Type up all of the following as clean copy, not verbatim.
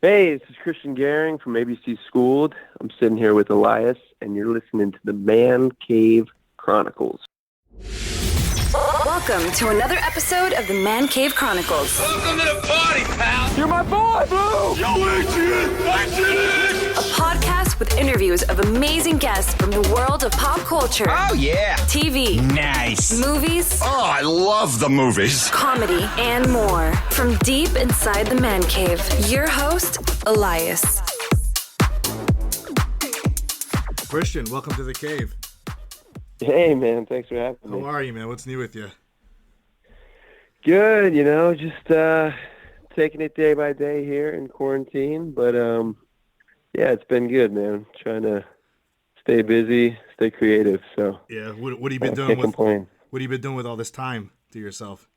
Hey, this is Christian Gehring from ABC Swolled. I'm sitting here with Elias, and you're listening to the Man Cave Chronicles. Welcome to another episode of the Man Cave Chronicles. Welcome to the party, pal! You're my boy, Blue! Yo, Adrian! A podcast with interviews of amazing guests from the world of pop culture. Oh, yeah! TV. Nice! Movies. Oh, I love the movies! Comedy and more. From deep inside the Man Cave, your host, Elias. Christian, welcome to the cave. Hey, man, thanks for having me. How are you, man? What's new with you? Good, just taking it day by day here in quarantine. But, yeah, it's been good, man. Trying to stay busy, stay creative. So Yeah, what have you been doing can't with complain. What have you been doing with all this time to yourself?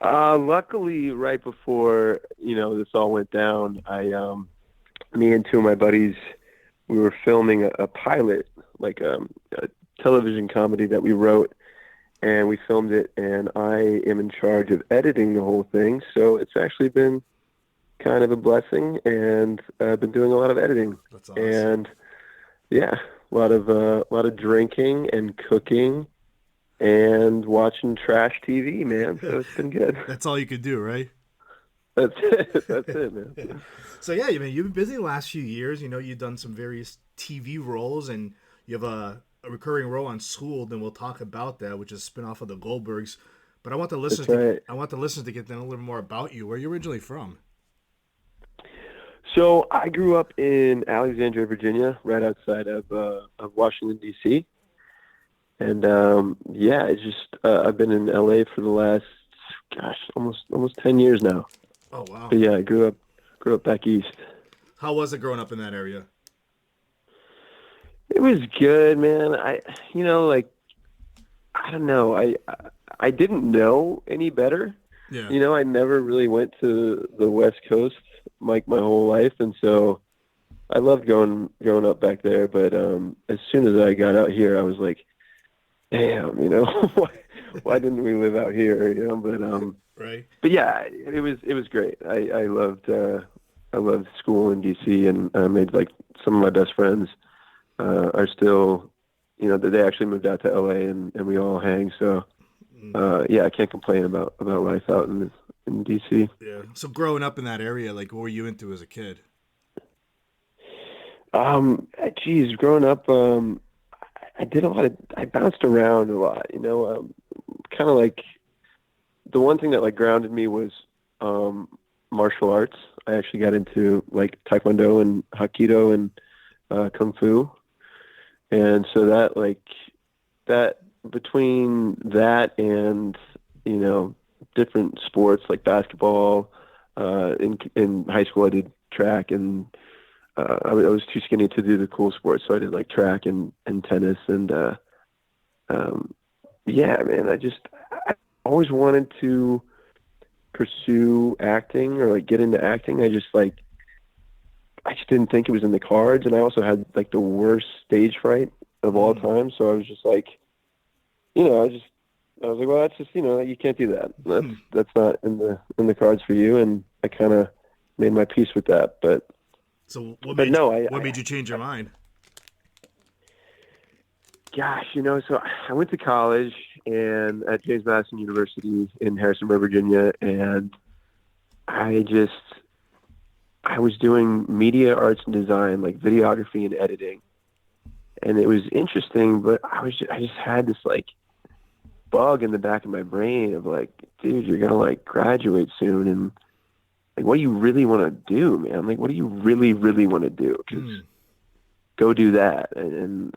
Luckily, right before, this all went down, me and two of my buddies, we were filming a pilot, like a television comedy that we wrote, and we filmed it, and I am in charge of editing the whole thing. So it's actually been kind of a blessing, and I've been doing a lot of editing. That's awesome. And yeah, a lot of drinking and cooking and watching trash TV, man. So it's been good. That's all you could do, right? That's it. That's it, man. So yeah, you've been busy the last few years. You've done some various TV roles, and you have a recurring role on Swolled, and we'll talk about that, which is a spin-off of the Goldbergs. But I want the listeners to get to know a little more about you. Where are you originally from? So I grew up in Alexandria, Virginia, right outside of Washington, D.C. And I've been in L.A. for the last, almost 10 years now. Oh wow! But yeah, I grew up back east. How was it growing up in that area? It was good, man. I don't know. I didn't know any better. Yeah. I never really went to the West Coast like my whole life, and so I loved growing up back there. But as soon as I got out here, I was like, damn, why didn't we live out here? But Right. But yeah, it was great. I loved school in DC, and I made like some of my best friends are still, they actually moved out to LA, and we all hang. So yeah, I can't complain about life out in DC. Yeah. So growing up in that area, like, what were you into as a kid? Growing up, I bounced around a lot, kind of like the one thing that like grounded me was martial arts. I actually got into like Taekwondo and Hapkido and Kung Fu. And so that between that and, different sports like basketball, in high school I did track, and I was too skinny to do the cool sports. So I did like track and tennis, and yeah, man, I always wanted to pursue acting or like get into acting. I just didn't think it was in the cards, and I also had like the worst stage fright of all time. So I was just like, I was like, well, that's just, you can't do that. That's not in the cards for you. And I kind of made my peace with that. But So what made you change your mind? Gosh, so I went to college and at James Madison University in Harrisonburg, Virginia, and I was doing media arts and design, like videography and editing. And it was interesting, but I just had this like bug in the back of my brain of like, dude, you're going to like graduate soon. And like, what do you really want to do, man? Like, what do you really, really want to do? 'Cause go do that. And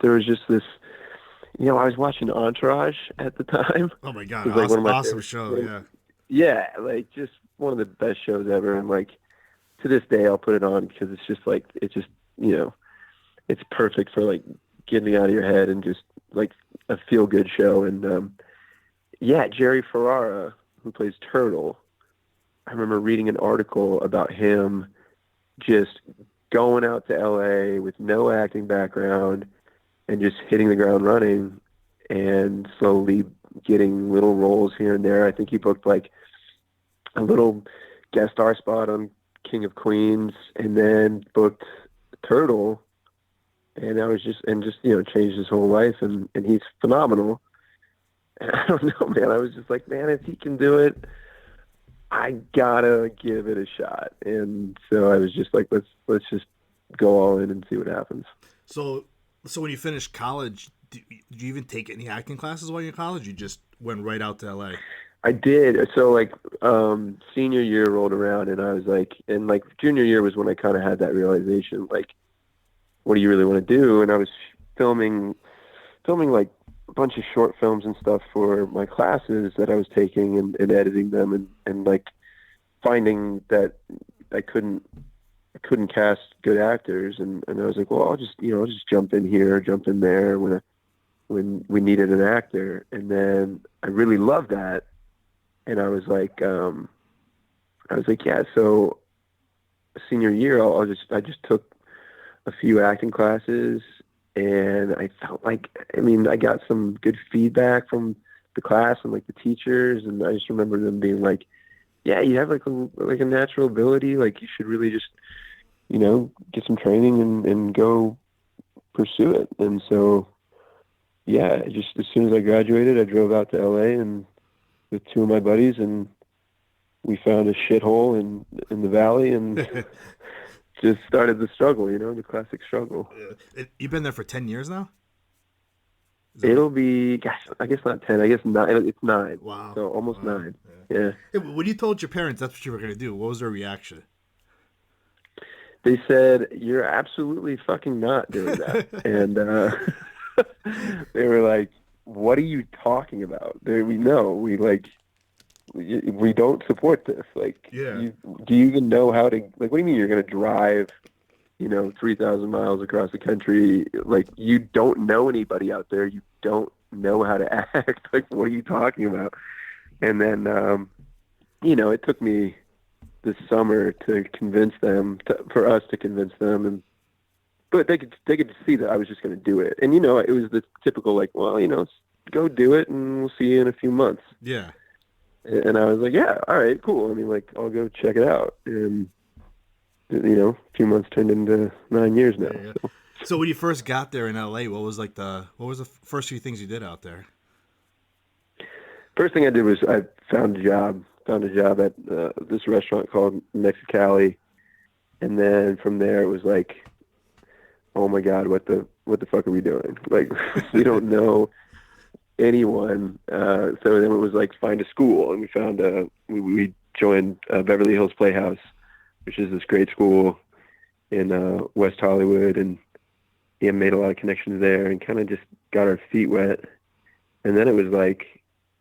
there was just this, I was watching Entourage at the time. Oh my God. It was like one of my awesome favorite show. shows. Yeah. Yeah. Like just one of the best shows ever. And like, to this day, I'll put it on because it's just like, it's perfect for like getting out of your head and just like a feel good show. And Jerry Ferrara, who plays Turtle, I remember reading an article about him just going out to LA with no acting background and just hitting the ground running and slowly getting little roles here and there. I think he booked like a little guest star spot on King of Queens, and then booked Turtle, and changed his whole life, and he's phenomenal. And I don't know, man. I was just like, man, if he can do it, I gotta give it a shot. And so I was just like, let's just go all in and see what happens. So when you finished college, did you even take any acting classes while you're in college? You just went right out to LA? I did. So like senior year rolled around, and I was like, and like junior year was when I kind of had that realization, like, what do you really want to do? And I was filming like a bunch of short films and stuff for my classes that I was taking, and editing them, and like finding that I couldn't cast good actors, and I was like, well, I'll just jump in here, jump in there when we needed an actor. And then I really loved that, and I was like, yeah. So senior year, I just took a few acting classes, and I felt like, I got some good feedback from the class and like the teachers, and I just remember them being like, yeah, you have like a natural ability, like you should really just, get some training and go pursue it. And so, yeah, just as soon as I graduated, I drove out to LA and with two of my buddies, and we found a shithole in the valley, and just started the struggle, the classic struggle. You've been there for 10 years now? It'll be, gosh, I guess not 10, I guess 9. It's 9. Wow. So almost wow. 9. Yeah. Hey, when you told your parents that's what you were going to do, what was their reaction? They said, you're absolutely fucking not doing that. And they were like, what are you talking about? We don't support this. Like, yeah. Do you even know how to, like, what do you mean you're going to drive, 3,000 miles across the country? Like, you don't know anybody out there. You don't know how to act. Like, what are you talking about? And then, it took me this summer to convince them, for us to convince them, but they could see that I was just going to do it. And, it was the typical, like, well, go do it and we'll see you in a few months. Yeah. And I was like, yeah, all right, cool. I'll go check it out. And, a few months turned into 9 years now. Yeah. So when you first got there in LA, what was the first few things you did out there? First thing I did was I found a job at this restaurant called Mexicali. And then from there it was like, oh my God, what the fuck are we doing? Like, we don't know anyone. So then it was like, find a school. And we found we joined Beverly Hills Playhouse, which is this great school in West Hollywood, and made a lot of connections there and kind of just got our feet wet. And then it was like,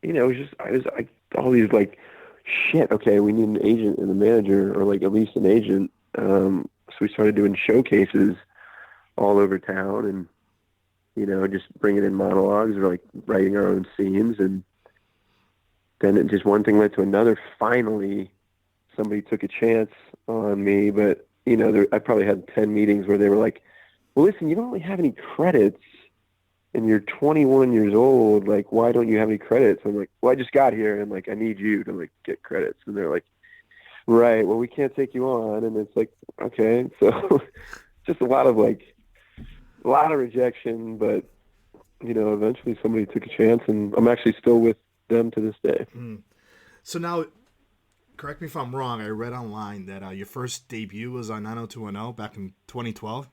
I was like, all these like, shit, okay, we need an agent and a manager, or like at least an agent. So we started doing showcases all over town, and just bringing in monologues or like writing our own scenes. And then it just, one thing led to another. Finally, somebody took a chance on me, but I probably had 10 meetings where they were like, well, listen, you don't really have any credits and you're 21 years old. Like, why don't you have any credits? I'm like, well, I just got here and like, I need you to like get credits. And they're like, right, well, we can't take you on. And it's like, okay. So just a lot of rejection, but eventually somebody took a chance, and I'm actually still with them to this day. So now, correct me if I'm wrong, I read online that your first debut was on 90210 back in 2012.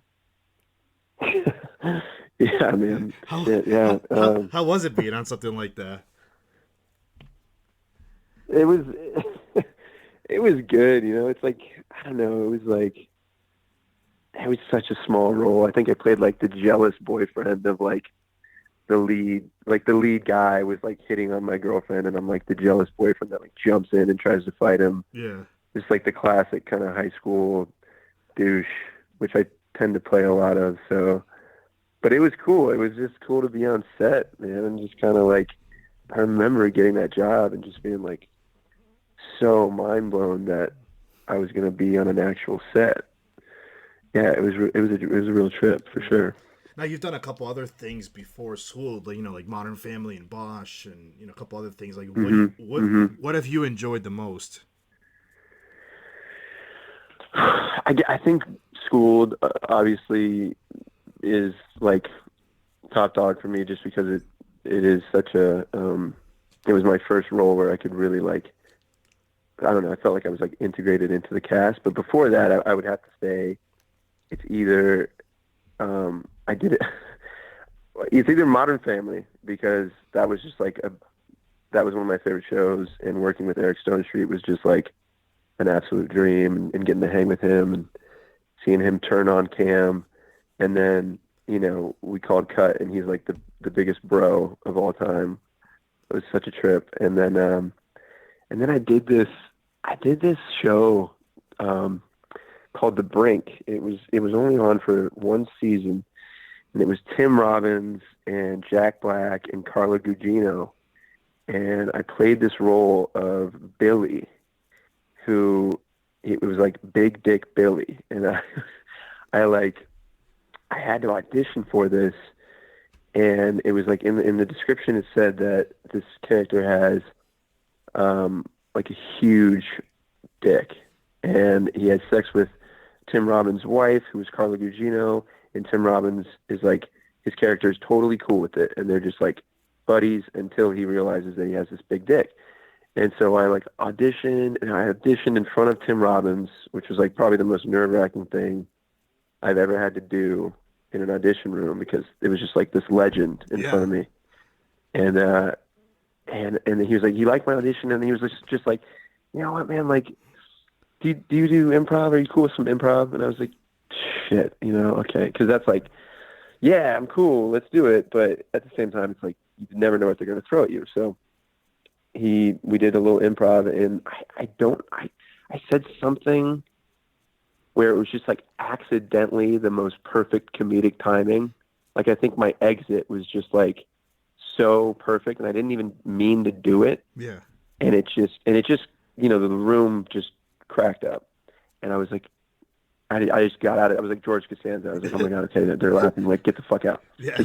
Yeah, man. How was it being on something like that? It was good. It's like, I don't know. It was such a small role. I think I played like the jealous boyfriend of like the lead guy was like hitting on my girlfriend, and I'm like the jealous boyfriend that like jumps in and tries to fight him. Yeah. It's like the classic kind of high school douche, which I tend to play a lot of. So, but it was cool. It was just cool to be on set, man. And just kind of like, I remember getting that job and just being like so mind blown that I was going to be on an actual set. Yeah, it was a real trip for sure. Now you've done a couple other things before Swolled, like Modern Family and Bosch, and a couple other things. Like what have you enjoyed the most? I think Schooled obviously is like top dog for me, just because it is such a it was my first role where I could really like, I don't know, I felt like I was like integrated into the cast. But before that, I would have to say it's either I did it. It's either Modern Family, because that was just like that was one of my favorite shows, and working with Eric Stone Street was just like an absolute dream, and getting to hang with him and seeing him turn on cam, and then, you know, we called cut and he's like the biggest bro of all time. It was such a trip. And then I did this show called The Brink. It was only on for one season, and it was Tim Robbins and Jack Black and Carla Gugino, and I played this role of Billy, who, it was like Big Dick Billy, and I had to audition for this, and it was like in the description it said that this character has like a huge dick, and he had sex with Tim Robbins' wife, who was Carla Gugino, and Tim Robbins is like, his character is totally cool with it, and they're just like buddies until he realizes that he has this big dick. And so I like auditioned, and I auditioned in front of Tim Robbins, which was like probably the most nerve-wracking thing I've ever had to do in an audition room, because it was just like this legend in front of me. And he was like, you like my audition? And he was just like, you know what, man, like, do you do improv? Are you cool with some improv? And I was like, shit, you know, okay. Cause that's like, yeah, I'm cool, let's do it. But at the same time, it's like, you never know what they're going to throw at you. So we did a little improv, and I said something where it was just like accidentally the most perfect comedic timing. Like, I think my exit was just like so perfect, and I didn't even mean to do it. Yeah. And it just, you know, the room just cracked up, and I was like, I just got out of it. I was like George Costanza. I was like, oh my God, okay, they're laughing. Like, get the fuck out. Yeah,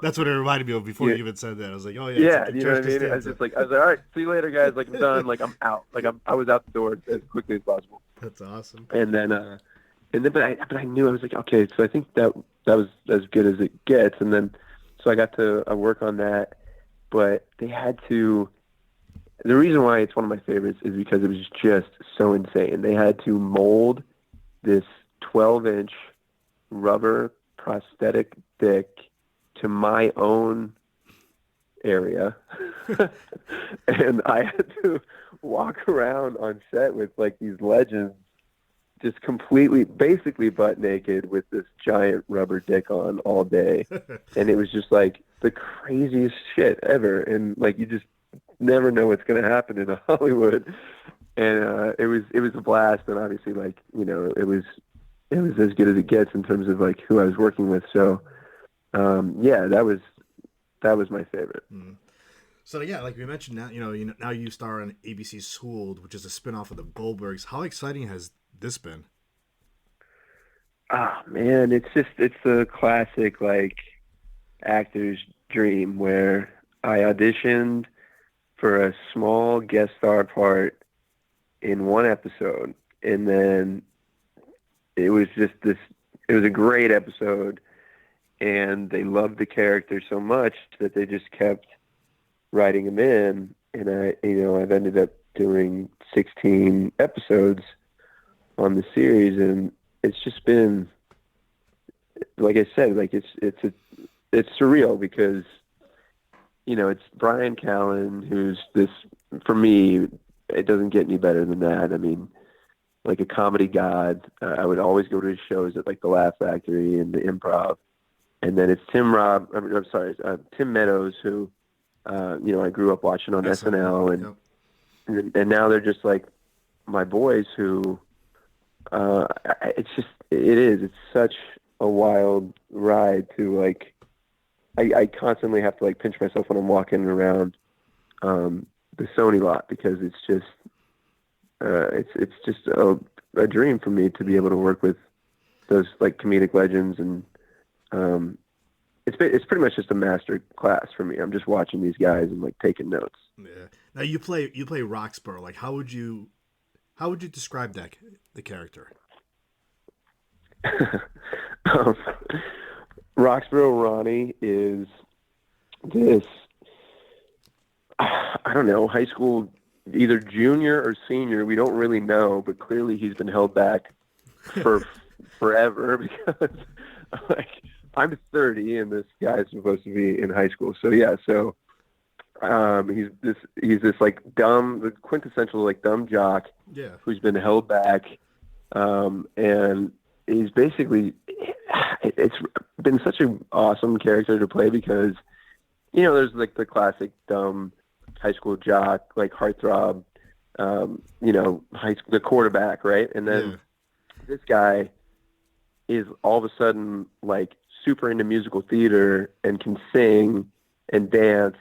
that's what it reminded me of before you even said that. I was like, oh yeah. Yeah, you know what I mean? I was like, all right, see you later, guys. Like, I'm done. Like, I'm out. Like, I was out the door as quickly as possible. That's awesome. And then, but I knew, I was like, okay, so I think that was as good as it gets. And then, so I got to work on that, but they had to. The reason why it's one of my favorites is because it was just so insane. They had to mold this 12-inch rubber prosthetic dick to my own area. And I had to walk around on set with like these legends, just completely, basically butt naked with this giant rubber dick on all day. And it was just like the craziest shit ever. And like, you just never know what's going to happen in Hollywood. And it was a blast. And obviously, like, you know, it was as good as it gets in terms of like who I was working with. So yeah, that was my favorite. So yeah, like we mentioned, now you star on ABC's Swolled, which is a spinoff of the Goldbergs. How exciting has this been? Ah, man, it's a classic like actor's dream, where I auditioned for a small guest star part in one episode, and then it was a great episode, and they loved the character so much that they just kept writing him in, and I've ended up doing 16 episodes on the series, and it's just been, like I said, like it's surreal, because, you know, it's Brian Callen, who's this, for me, it doesn't get any better than that. I mean, like a comedy god. I would always go to his shows at like the Laugh Factory and the Improv. And then it's Tim Meadows, who, I grew up watching on SNL, and now they're just like my boys who, it's such a wild ride to like, I constantly have to like pinch myself when I'm walking around the Sony lot, because it's just a dream for me to be able to work with those like comedic legends, and it's pretty much just a master class for me. I'm just watching these guys and like taking notes. Yeah. Now you play Roxborough. Like, how would you describe the character? um, Roxborough Ronnie is this, I don't know, high school, either junior or senior. We don't really know, but clearly he's been held back for forever because like I'm 30 and this guy's supposed to be in high school. So yeah, he's this like dumb, the quintessential like dumb jock who's been held back, and he's basically, it's been such an awesome character to play because there's like the classic dumb high school jock, like heartthrob, high school, the quarterback, right? And then this guy is all of a sudden like super into musical theater and can sing and dance,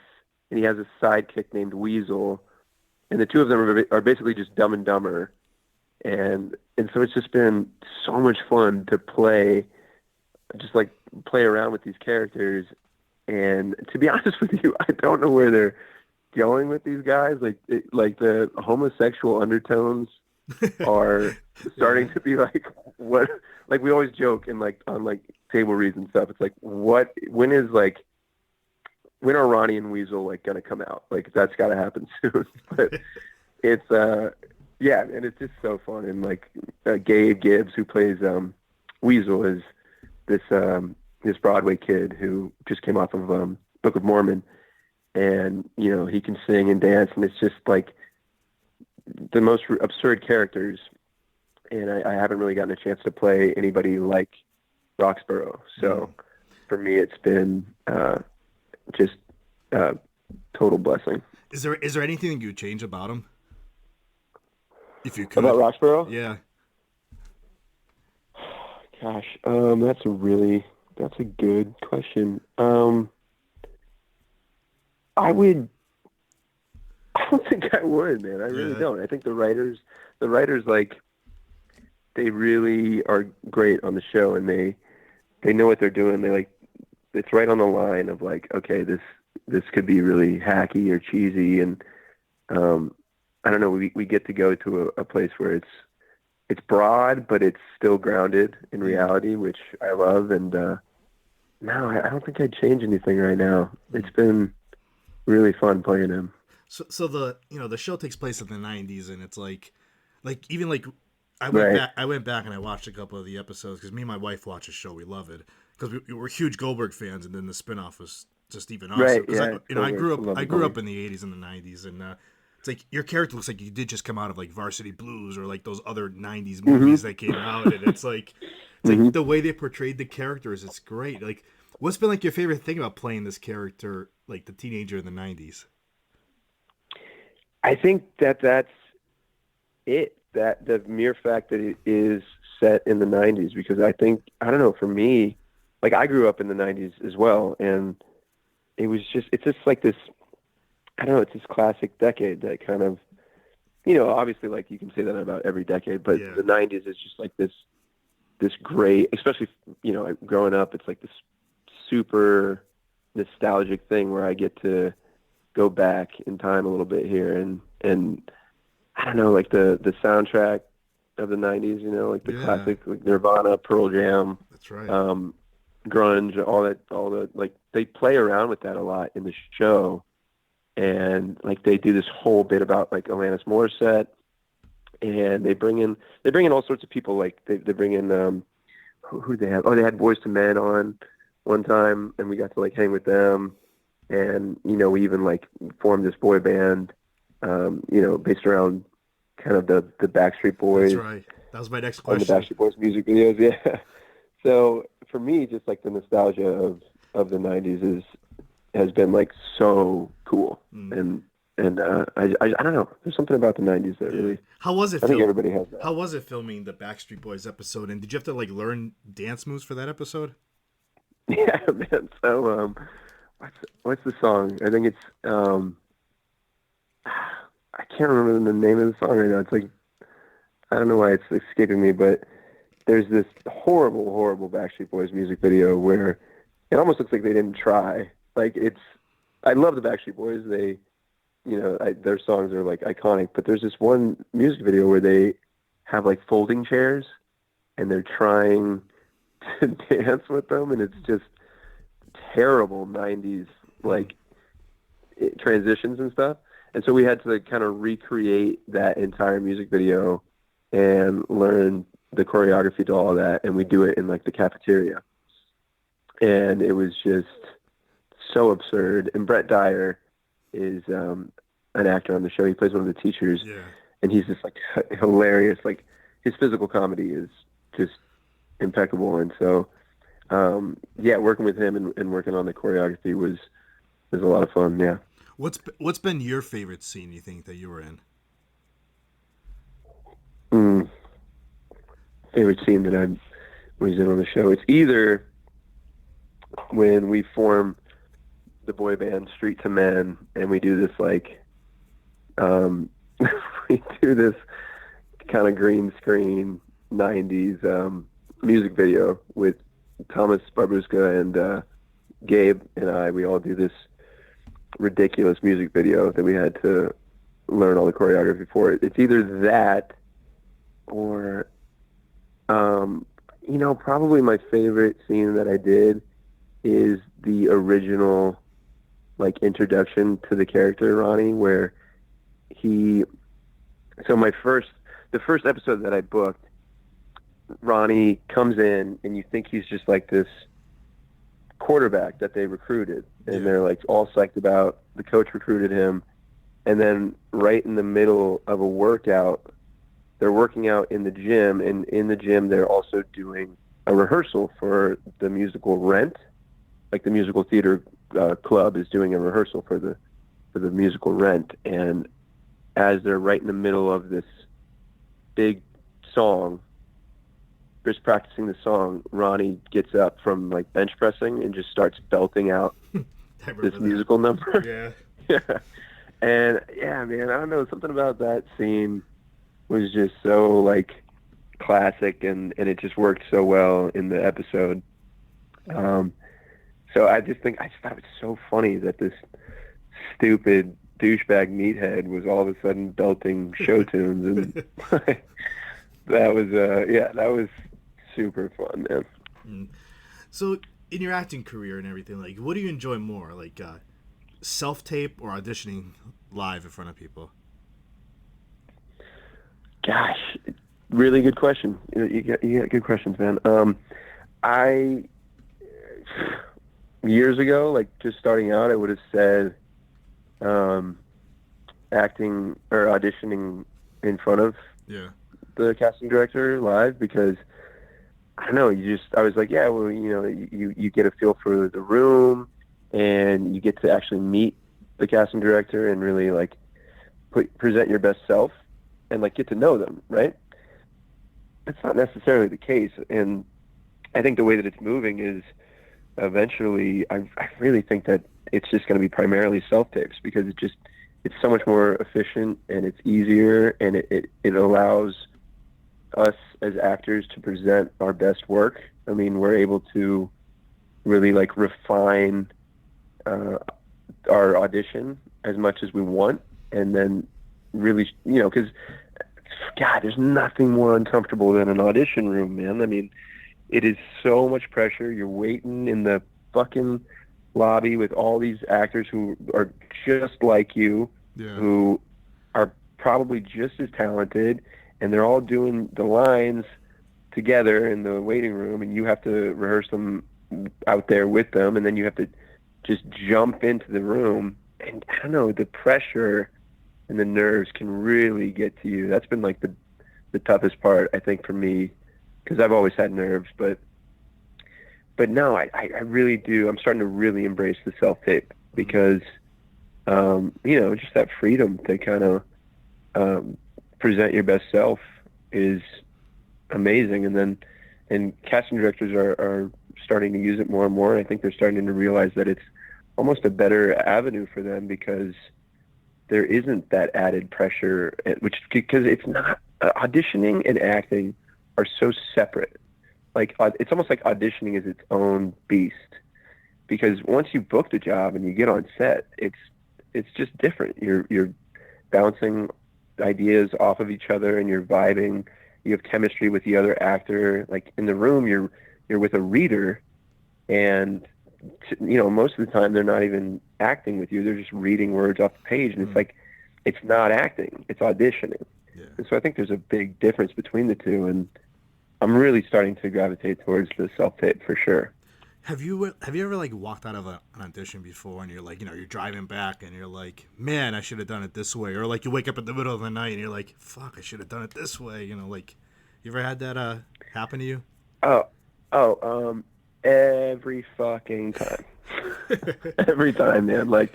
and he has a sidekick named Weasel, and the two of them are basically just Dumb and Dumber, and so it's just been so much fun to play around with these characters. And to be honest with you, I don't know where they're going with these guys. Like the homosexual undertones are starting to be like what, like we always joke in like on like table reads and stuff. It's like, when are Ronnie and Weasel like gonna come out? Like that's got to happen soon. But it's and it's just so fun. And like Gabe Gibbs, who plays Weasel, is this Broadway kid who just came off of Book of Mormon, and he can sing and dance, and it's just like the most absurd characters. And I haven't really gotten a chance to play anybody like Roxborough, so for me it's been just total blessing. Is there anything you would change about him, if you could? About Roxborough? Yeah. Gosh, that's a good question. I don't think I would, man. I really don't. I think the writers like, they really are great on the show, and they know what they're doing. They like, it's right on the line of like, okay, this could be really hacky or cheesy, and I don't know. We get to go to a place where it's broad, but it's still grounded in reality, which I love. And no, I don't think I'd change anything right now. It's been really fun playing him. So the show takes place in the 90s, and it's like even like I went back and I watched a couple of the episodes because me and my wife watch the show. We love it because we're huge Goldberg fans, and then the spinoff was just even awesome. Right, Because I grew up in the 80s and the 90s, and it's like your character looks like you did just come out of like Varsity Blues or like those other 90s movies that came out, and it's like the way they portrayed the characters, it's great. Like, what's been like your favorite thing about playing this character, like the teenager in the 90s? I think that's it. That the mere fact that it is set in the 90s, because I don't know, for me, like I grew up in the 90s as well, and it's just like this, I don't know, it's this classic decade that kind of, obviously like you can say that about every decade, but the 90s is just like this great, especially, growing up, it's like this super nostalgic thing where I get to go back in time a little bit here, and I don't know, like the soundtrack of the 90s, like the classic, like Nirvana, Pearl Jam. That's right. Grunge, all the like, they play around with that a lot in the show. And like they do this whole bit about like Alanis Morissette, and they bring in all sorts of people. Like they bring in who they have. Oh, they had Boys to Men on one time, and we got to like hang with them. And we even like formed this boy band, based around kind of the Backstreet Boys. That's right. That was my next question. And the Backstreet Boys music videos, yeah. So for me, just like the nostalgia of the 90s has been like so cool. And I don't know, there's something about the 90s that really, how was it? I think everybody has that. How was it filming the Backstreet Boys episode? And did you have to like learn dance moves for that episode? Yeah, man. So what's the song? I think it's I can't remember the name of the song right now. It's like, I don't know why it's escaping me, but there's this horrible Backstreet Boys music video where it almost looks like they didn't try. Like I love the Backstreet Boys. They, their songs are like iconic, but there's this one music video where they have like folding chairs, and they're trying to dance with them, and it's just terrible 90s like transitions and stuff. And so we had to kind of recreate that entire music video and learn the choreography to all of that, and we do it in like the cafeteria. And it was just so absurd. And Brett Dyer is an actor on the show. He plays one of the teachers, and he's just like hilarious. Like his physical comedy is just impeccable. And so, working with him and working on the choreography was a lot of fun. Yeah. What's been your favorite scene you think that you were in? Favorite scene that I was in on the show. It's either when we form the boy band Street to Men, and we do this like we do this kind of green screen 90s music video with Thomas Barbuska and Gabe and we all do this ridiculous music video that we had to learn all the choreography for. It's either that or probably my favorite scene that I did is the original like introduction to the character Ronnie, where the first episode that I booked, Ronnie comes in and you think he's just like this quarterback that they recruited, and they're like all psyched about the coach recruited him, and then right in the middle of a workout, they're working out in the gym, and in the gym they're also doing a rehearsal for the musical Rent. Like the musical theater club is doing a rehearsal for the musical Rent, and as they're right in the middle of this big song, just practicing the song, Ronnie gets up from like bench pressing and just starts belting out this musical number. Yeah. And yeah, man, I don't know, something about that scene was just so like classic, and it just worked so well in the episode. So I just thought it was so funny that this stupid douchebag meathead was all of a sudden belting show tunes, and that was super fun, man. So in your acting career and everything, like, what do you enjoy more, like self-tape or auditioning live in front of people? Gosh, really good question. You got good questions, man. Years ago, like just starting out, I would have said acting or auditioning in front of the casting director live, because I don't know, I was like, yeah, well, you get a feel for the room, and you get to actually meet the casting director and really like present your best self and like get to know them, right? That's not necessarily the case, and I think the way that it's moving is eventually, I really think that it's just going to be primarily self-tapes, because it's so much more efficient, and it's easier, and it allows us as actors to present our best work. I mean, we're able to really like refine our audition as much as we want, and then really, because God, there's nothing more uncomfortable than an audition room, man. I mean, it is so much pressure. You're waiting in the fucking lobby with all these actors who are just like you, who are probably just as talented, and they're all doing the lines together in the waiting room, and you have to rehearse them out there with them, and then you have to just jump into the room. And I don't know, the pressure and the nerves can really get to you. That's been like the toughest part, I think, for me, because I've always had nerves, but no, I really do. I'm starting to really embrace the self-tape, because, just that freedom to kind of present your best self is amazing. And casting directors are starting to use it more and more. I think they're starting to realize that it's almost a better avenue for them, because there isn't that added pressure, because it's not, auditioning and acting are so separate. Like, it's almost like auditioning is its own beast, because once you book the job and you get on set, it's just different. You're bouncing ideas off of each other, and you're vibing, you have chemistry with the other actor. Like in the room, you're with a reader, and most of the time they're not even acting with you. They're just reading words off the page, and it's like, it's not acting, it's auditioning. Yeah. And so I think there's a big difference between the two, and I'm really starting to gravitate towards the self-tape for sure. Have you ever like walked out of an audition before and you're like, you're driving back and you're like, man, I should have done it this way, or like you wake up in the middle of the night and you're like, fuck, I should have done it this way, like, you ever had that happen to you? Every fucking time. Every time, man. Like,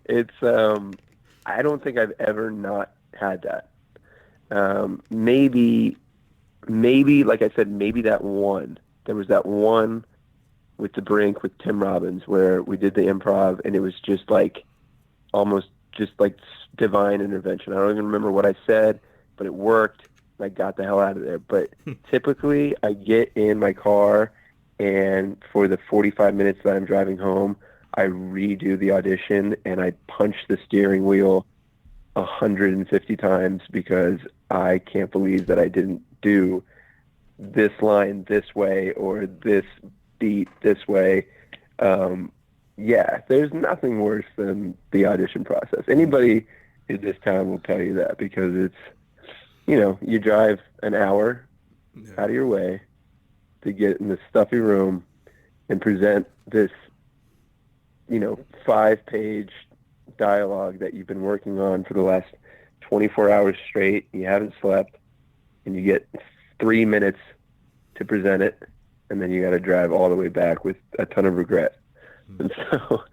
it's I don't think I've ever not had that. Maybe like I said, maybe that one. There was that one with the Brink with Tim Robbins where we did the improv, and it was just like almost just like divine intervention. I don't even remember what I said, but it worked. I got the hell out of there. But typically I get in my car, and for the 45 minutes that I'm driving home, I redo the audition and I punch the steering wheel 150 times because I can't believe that I didn't do this line this way or this beat this way. There's nothing worse than the audition process. Anybody in this town will tell you that, because it's, you drive an hour out of your way to get in this stuffy room and present this, 5-page dialogue that you've been working on for the last 24 hours straight. You haven't slept, and you get 3 minutes to present it, and then you got to drive all the way back with a ton of regret. And so,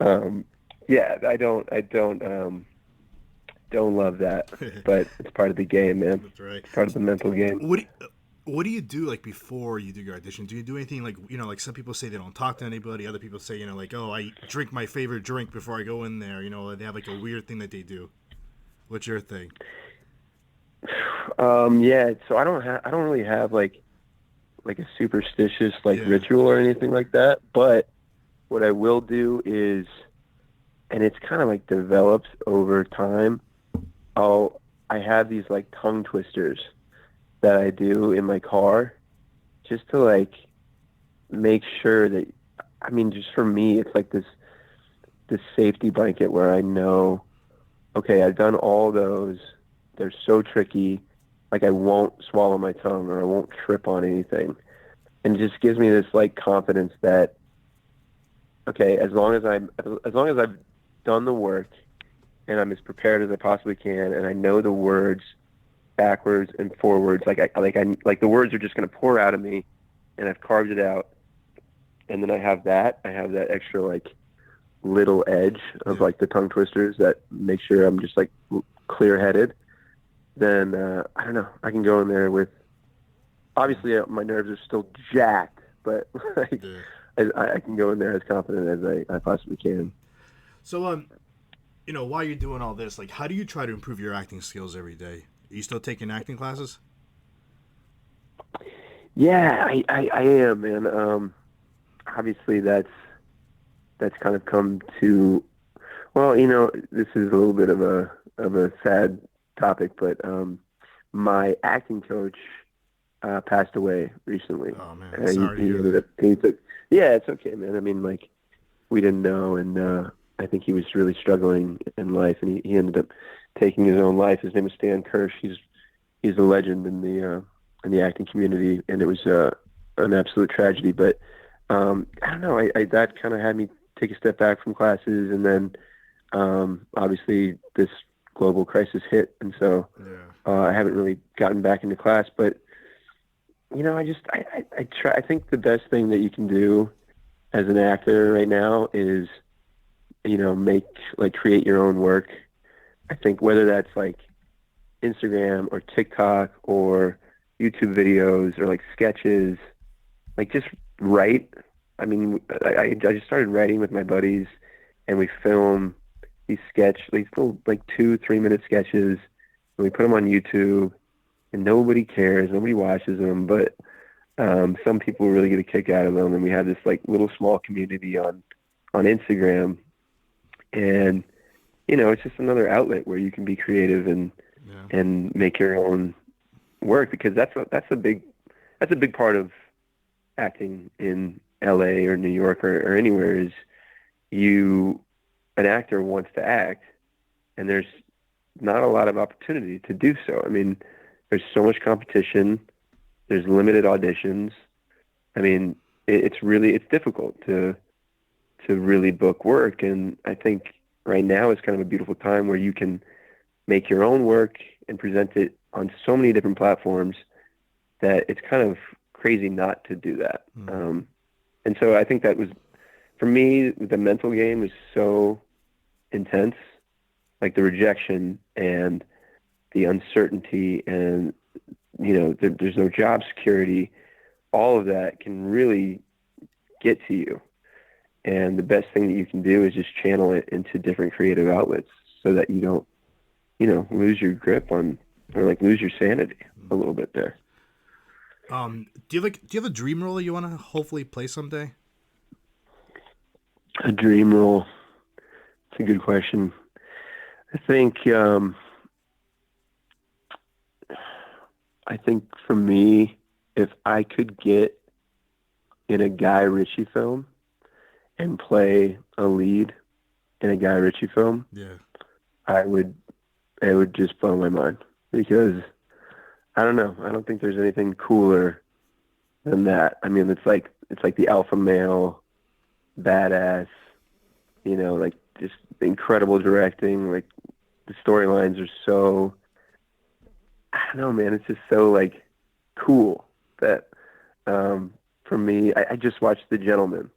I don't love that, but it's part of the game, man. That's right. It's part of the mental game. What do you do like before you do your audition? Do you do anything like, like some people say they don't talk to anybody, other people say, like, oh, I drink my favorite drink before I go in there, they have like a weird thing that they do. What's your thing? So I don't really have like a superstitious ritual or anything like that, but what I will do is, and it's kind of like develops over time, I have these like tongue twisters that I do in my car just to like make sure that, just for me, it's like this safety blanket where I know, okay, I've done all those. They're so tricky. Like, I won't swallow my tongue or I won't trip on anything. And it just gives me this like confidence that, okay, as long as I've done the work and I'm as prepared as I possibly can, and I know the words backwards and forwards, like the words are just going to pour out of me, and I've carved it out, and then I have that extra like little edge of like the tongue twisters that make sure I'm just like clear-headed. Then I don't know, I can go in there with, obviously my nerves are still jacked, but like, I can go in there as confident as I possibly can. So while you're doing all this, like, how do you try to improve your acting skills every day? Are you still taking acting classes? Yeah, I am, man. Obviously that's kind of come to, well, this is a little bit of a sad topic, but my acting coach passed away recently. Oh man, sorry to hear that. It's okay, man. We didn't know, and I think he was really struggling in life, and he ended up taking his own life. His name is Stan Kirsch. He's a legend in the acting community, and it was an absolute tragedy. But I don't know. That kind of had me take a step back from classes, and then obviously this global crisis hit, and so I haven't really gotten back into class. But I try. I think the best thing that you can do as an actor right now is create your own work. I think whether that's like Instagram or TikTok or YouTube videos or like sketches, like just write. I just started writing with my buddies, and we film these little 2-3 minute sketches, and we put them on YouTube, and nobody cares, nobody watches them, but some people really get a kick out of them, and we have this like little small community on Instagram, and it's just another outlet where you can be creative and make your own work, because that's a big part of acting in LA or New York or anywhere, is an actor wants to act, and there's not a lot of opportunity to do so. I mean, there's so much competition. There's limited auditions. I mean, it's difficult to really book work. And I think right now is kind of a beautiful time where you can make your own work and present it on so many different platforms that it's kind of crazy not to do that. And so I think that was, for me, the mental game is so intense, like the rejection and the uncertainty, and there's no job security. All of that can really get to you, and the best thing that you can do is just channel it into different creative outlets so that you don't lose your grip on, or like lose your sanity a little bit there. Do you have a dream role you want to hopefully play someday? A dream role. It's a good question. I think for me, if I could get in a Guy Ritchie film and play a lead in a Guy Ritchie film, it would just blow my mind, because I don't know. I don't think there's anything cooler than that. I mean, it's like the alpha male, badass, like just incredible directing. Like the storylines are so, I don't know, man. It's just so like cool that for me, I just watched The Gentleman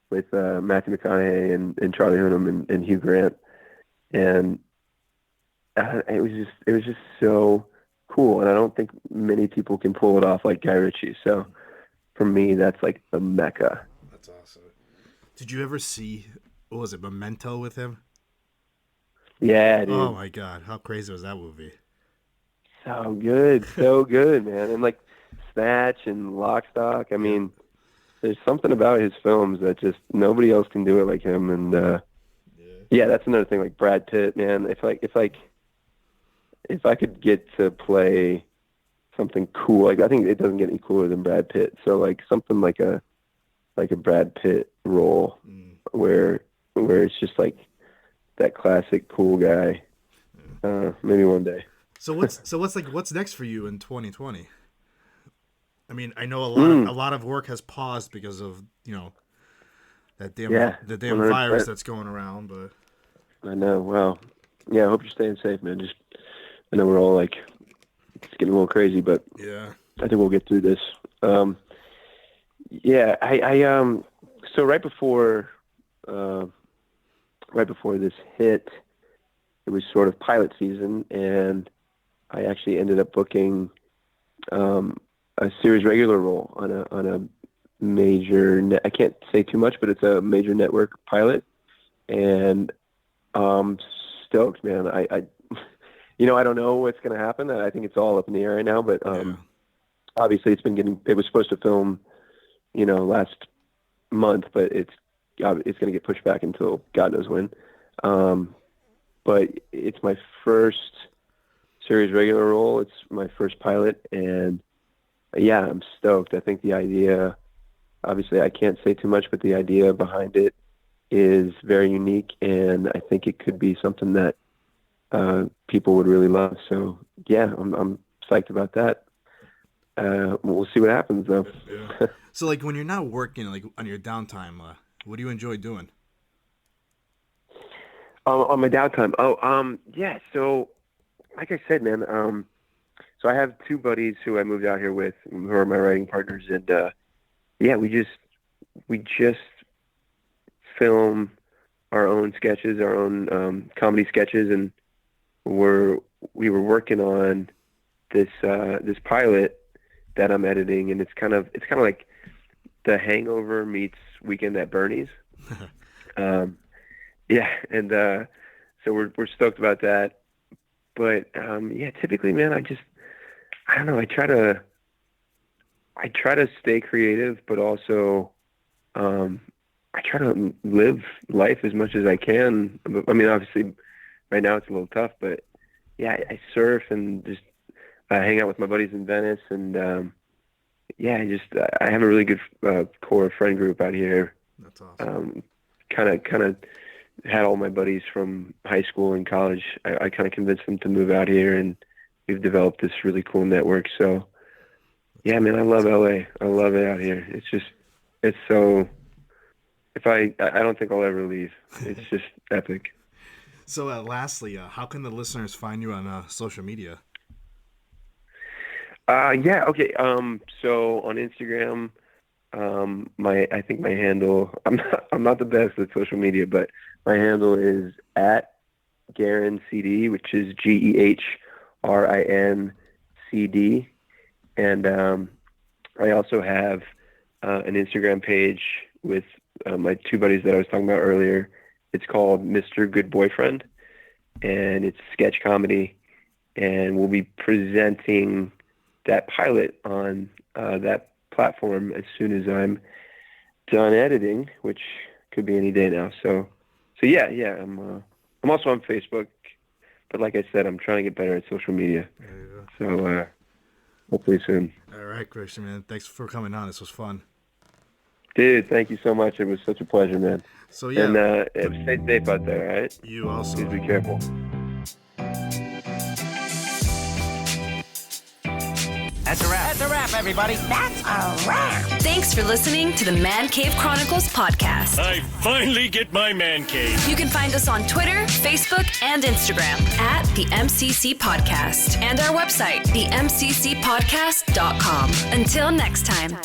with Matthew McConaughey and Charlie Hunnam and Hugh Grant, and it was just so cool. And I don't think many people can pull it off like Guy Ritchie. So for me, that's like the mecca. That's awesome. Did you ever see, what was it, Memento with him? Yeah, dude. Oh my God, how crazy was that movie? So good, man. And like Snatch and Lock, Stock. I mean, there's something about his films that just nobody else can do it like him. And yeah, that's another thing. Like Brad Pitt, man. If I could get to play something cool, like I think it doesn't get any cooler than Brad Pitt. So like something like a Brad Pitt role where it's just like that classic cool guy. Maybe one day. So what's next for you in 2020? I mean, I know a lot of work has paused because of that damn virus that's going around. But I know. Well, yeah. I hope you're staying safe, man. I know we're all like, it's getting a little crazy, but yeah, I think we'll get through this. Yeah, so right before this hit, it was sort of pilot season, and I actually ended up booking a series regular role on a major I can't say too much, but it's a major network pilot, and stoked, man. I I don't know what's going to happen. I think it's all up in the air right now, but obviously it was supposed to film last month, but it's going to get pushed back until God knows when. But it's my first series regular role. It's my first pilot, and yeah, I'm stoked. I think the idea, obviously I can't say too much, but the idea behind it is very unique, and I think it could be something that people would really love. So yeah, I'm psyched about that. We'll see what happens though. Yeah. So like when you're not working, like on your downtime, what do you enjoy doing? On my downtime. Yeah. So like I said, man, so I have two buddies who I moved out here with, who are my writing partners. And, yeah, we just film our own sketches, our own, comedy sketches. And we were working on this pilot that I'm editing, and it's kind of like The Hangover meets Weekend at Bernie's. Yeah, and so we're stoked about that. But yeah, typically, man, I don't know. I try to stay creative, but also I try to live life as much as I can. I mean, obviously, right now it's a little tough, but yeah, I surf and just hang out with my buddies in Venice, and I have a really good core friend group out here. That's awesome. Kind of had all my buddies from high school and college. I kind of convinced them to move out here, and we've developed this really cool network. So, yeah, man, I love LA. I love it out here. It's so. I don't think I'll ever leave. It's just epic. So, lastly, how can the listeners find you on social media? Okay. So on Instagram, I think my handle. I'm not the best at social media, but my handle is @GehringCD, which is GEHRINCD, and I also have an Instagram page with my two buddies that I was talking about earlier. It's called Mr. Good Boyfriend, and it's sketch comedy, and we'll be presenting that pilot on that platform as soon as I'm done editing, which could be any day now. So yeah. I'm also on Facebook, but like I said, I'm trying to get better at social media. So hopefully soon. All right, Christian, man. Thanks for coming on. This was fun. Dude, thank you so much. It was such a pleasure, man. So yeah, and stay safe out there, all right? You also. Please be careful. That's a wrap. That's a wrap, everybody. That's a wrap. Thanks for listening to the Man Cave Chronicles podcast. I finally get my man cave. You can find us on Twitter, Facebook, and Instagram @the MCC Podcast and our website, themccpodcast.com. Until next time.